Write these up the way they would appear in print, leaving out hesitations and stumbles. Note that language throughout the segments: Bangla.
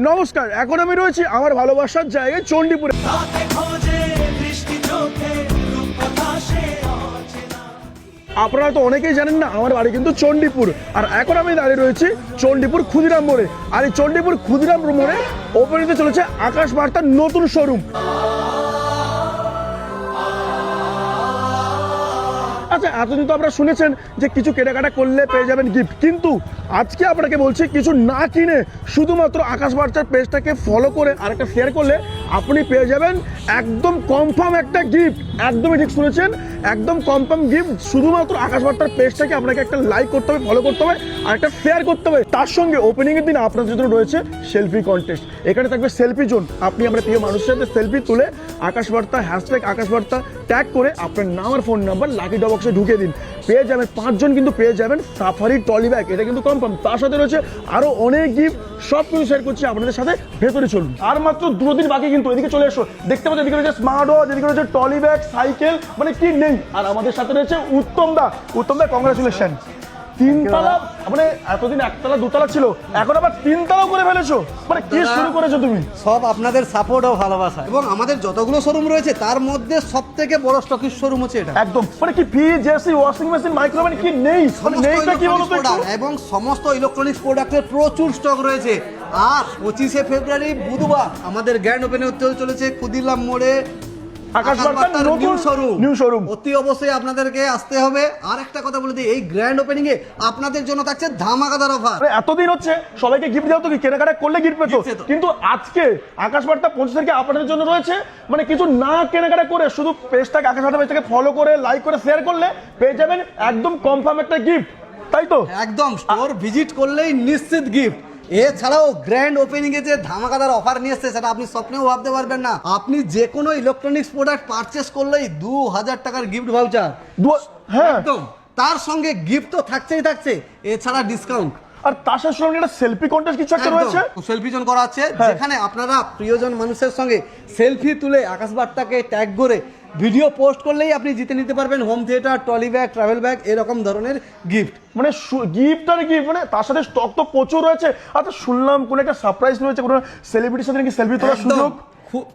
নমস্কার, এখন আমি রয়েছি আমার ভালোবাসার জায়গায় চণ্ডীপুরে। আপনারা তো অনেকেই জানেন না, আমার বাড়ি কিন্তু চণ্ডীপুর। আর এখন আমি দাঁড়িয়ে রয়েছি চণ্ডীপুর ক্ষুদিরাম মোড়ে। আর এই চণ্ডীপুর ক্ষুদিরাম মোড়ে ওপেন হতে চলেছে আকাশ বার্তার নতুন শোরুম। আচ্ছা, এতদিন তো আপনারা শুনেছেন যে কিছু কেনাকাটা করলে পেয়ে যাবেন গিফট, কিন্তু আজকে আপনাকে বলছি কিছু না কিনে শুধুমাত্র আকাশ বার্তার পেজটাকে ফলো করে আর একটা শেয়ার করলে আপনি পেয়ে যাবেন একদম কনফার্ম একটা গিফট। একদমই ঠিক শুনেছেন, একদম কনফার্ম গিফট। শুধুমাত্র আকাশ বার্তার পেজটাকে আপনাকে একটা লাইক করতে হবে, ফলো করতে হবে আর একটা শেয়ার করতে হবে। তার সঙ্গে ওপেনিং এর দিন আপনাদের জন্য রয়েছে সেলফি কন্টেস্ট। এখানে থাকবে সেলফি জোন। আপনি আপনার প্রিয় মানুষের সাথে সেলফি তুলে আকাশ বার্তা হ্যাশট্যাগ আকাশ বার্তা ট্যাগ করে আপনার নাম আর ফোন নাম্বার লাকি ড্র বক্সে ঢুকে দিন। পেয়ে যাবেন 5 জন কিন্তু পেয়ে যাবেন সাফারি ট্রলি ব্যাগ, এটা কিন্তু কনফার্ম। তার সাথে রয়েছে আরো অনেক গিফট, সব কিছু শেয়ার করছি আপনাদের সাথে। ভেতরে চলুন, আর মাত্র 2 দিন বাকি, কিন্তু এদিকে চলে এসো। দেখতে পাচ্ছ এদিকে রয়েছে স্মার্ট ওয়াচ, এদিকে রয়েছে ট্রলি ব্যাগ, সাইকেল, মানে কি নেই। আর আমাদের সাথে রয়েছে উত্তম দা। কংগ্রাচুলেশন। 3 তলা, মানে এতদিন 1 তলা 2 তলা ছিল, এখন আবার 3 তলাও করে ফেলেছো। মানে কি শুরু করেছো তুমি? সব আপনাদের সাপোর্ট ও ভালোবাসা। এবং আমাদের যতগুলো শোরুম রয়েছে তার মধ্যে সবথেকে বড় স্টকিস্ট শোরুম হচ্ছে এটা। একদম, মানে কি fridge, AC, washing machine, micro oven কি নেই? মানে নেইটা কি বলতো? এবং সমস্ত ইলেকট্রনিক্স প্রোডাক্টের প্রচুর স্টক রয়েছে। আর 25শে ফেব্রুয়ারি বুধবার আমাদের গ্র্যান্ড ওপেনিং হতে চলেছে ক্ষুদিরাম মোড়ে আকাশ বার্তার নিউ শোরুম। অতি অবশ্যই আপনাদেরকে আসতে হবে। আর একটা কথা বলে দিই, এই গ্র্যান্ড ওপেনিং এ আপনাদের জন্য থাকছে ধামাকাদার অফার। এতদিন হচ্ছে সবাইকে গিফট দেওয়া তো, কি কেনাকাটা করলে গিফট পেতো, কিন্তু আজকে আকাশ বার্তা 25 তারিখে আপনাদের জন্য রয়েছে মানে কিছু না কেনাকাটা করে শুধু পেজটাকে আকাশ বার্তা পেজটাকে ফলো করে লাইক করে শেয়ার করলে পেয়ে যাবেন একদম কনফার্ম একটা গিফট, তাই তো? একদম, স্টোর ভিজিট করলেই নিশ্চিত গিফট। এছাড়াও গ্র্যান্ড ওপেনিং এ যে ধামাকাদার অফার নিয়ে এসছে সেটা আপনি স্বপ্নেও ভাবতে পারবেন না। আপনি যে কোনো ইলেকট্রনিক্স প্রোডাক্ট পারচেস করলেই 2000 টাকার গিফট ভাউচার। হ্যাঁ, একদম, তার সঙ্গে গিফট তো থাকছেই থাকছে, এছাড়া ডিসকাউন্ট। আর তার সঙ্গে একটা সেলফি কন্টেস্ট কিছু একটা রয়েছে, সেলফি জোন করা আছে, যেখানে আপনারা প্রিয়জন মানুষের সঙ্গে সেলফি তুলে আকাশ বার্তাকে ট্যাগ করে ভিডিও পোস্ট করলেই আপনি জিতে নিতে পারবেন home theatre, trolley bag, travel bag, এরকম ধরনের গিফট। মানে গিফট আর গিফট, মানে তার সাথে স্টক তো প্রচুর রয়েছে। আচ্ছা, শুনলাম কোন একটা সারপ্রাইজ রয়েছে, কোন সেলিব্রিটির সাথে নাকি সেলফি তোলার সুযোগ।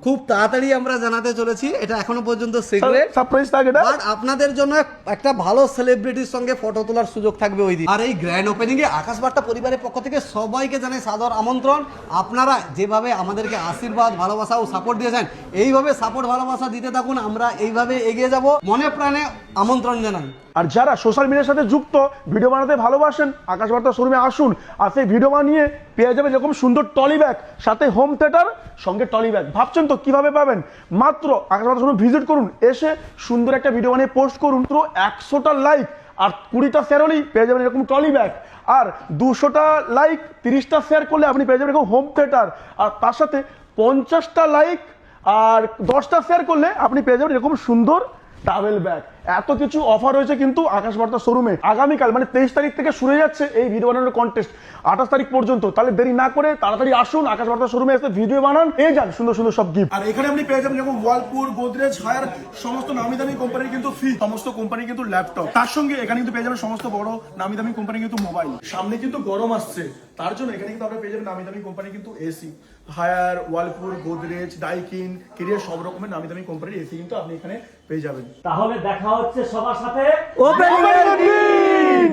খুব তাড়াতাড়ি আমরা জানাতে চলেছি, এটা এখনো পর্যন্ত সিক্রেট সারপ্রাইজ থাকে না, বাট আপনাদের জন্য একটা ভালো সেলিব্রিটির সঙ্গে ফটো তোলার সুযোগ থাকবে ওই দিন। আর এই গ্র্যান্ড ওপেনিং এ আকাশ বার্তা পরিবারের পক্ষ থেকে সবাইকে জানাই সাদর আমন্ত্রণ। আপনারা যেভাবে আমাদেরকে আশীর্বাদ, ভালোবাসা ও সাপোর্ট দিয়েছেন, এইভাবে সাপোর্ট ভালোবাসা দিতে থাকুন, আমরা এইভাবে এগিয়ে যাব। মনে প্রাণে আমন্ত্রণ জানাই। আর যারা সোশ্যাল মিডিয়ার সাথে যুক্ত, ভিডিও বানাতে ভালোবাসেন, আকাশ বার্তা শোরুমে আসুন। আর সেই ভিডিও বানিয়ে পেয়ে যাবেন এরকম সুন্দর ট্রলি ব্যাগ, সাথে হোম থিয়েটার, সঙ্গে ট্রলি ব্যাগ। ভাবছেন তো কিভাবে পাবেন? মাত্র আকাশ বার্তা শোরুম ভিজিট করুন, এসে সুন্দর একটা ভিডিও বানিয়ে পোস্ট করুন। পুরো 100টা লাইক আর 20টা শেয়ার হলেই পেয়ে যাবেন এরকম ট্রলি ব্যাগ। আর 200টা লাইক 30টা শেয়ার করলে আপনি পেয়ে যাবেন এরকম হোম থিয়েটার। আর তার সাথে 50টা লাইক আর 10টা শেয়ার করলে আপনি পেয়ে যাবেন এরকম সুন্দর ট্রাভেল ব্যাগ। এত কিছু অফার রয়েছে কিন্তু আকাশ বার্তা শোরুমে। আগামীকাল মানে 23 তারিখ থেকে শুরু হয়ে যাচ্ছে এই ভিডিও বানানোর কন্টেস্ট 28 তারিখ পর্যন্ত। তাহলে দেরি না করে তাড়াতাড়ি আসুন, আকাশ বার্তা শোরুমে এসে ভিডিও বানান, এই যান সুন্দর সুন্দর সব গিফট। আর এখানে আপনি পেয়ে যাবেন যেমন ওয়ালপুল, গোদরেজ, হায়ার, সমস্ত নামি দামি কোম্পানির কিন্তু ফ্রি, সমস্ত কোম্পানি কিন্তু ল্যাপটপ। তার সঙ্গে এখানে কিন্তু পেয়ে যাবেন সমস্ত বড় নামি দামি কোম্পানি কিন্তু মোবাইল। সামনে কিন্তু গরম আসছে, তার জন্য এখানে কিন্তু আপনারা পেয়ে যাবেন নামি দামি কোম্পানি কিন্তু AC, Haier, Whirlpool, Godrej, Daikin, Carrier, সব রকমের নামি দামি কোম্পানির এসি কিন্তু আপনি এখানে পেয়ে যাবেন। তাহলে দেখা হচ্ছে সবার সাথে ওপেনিং এর দিন।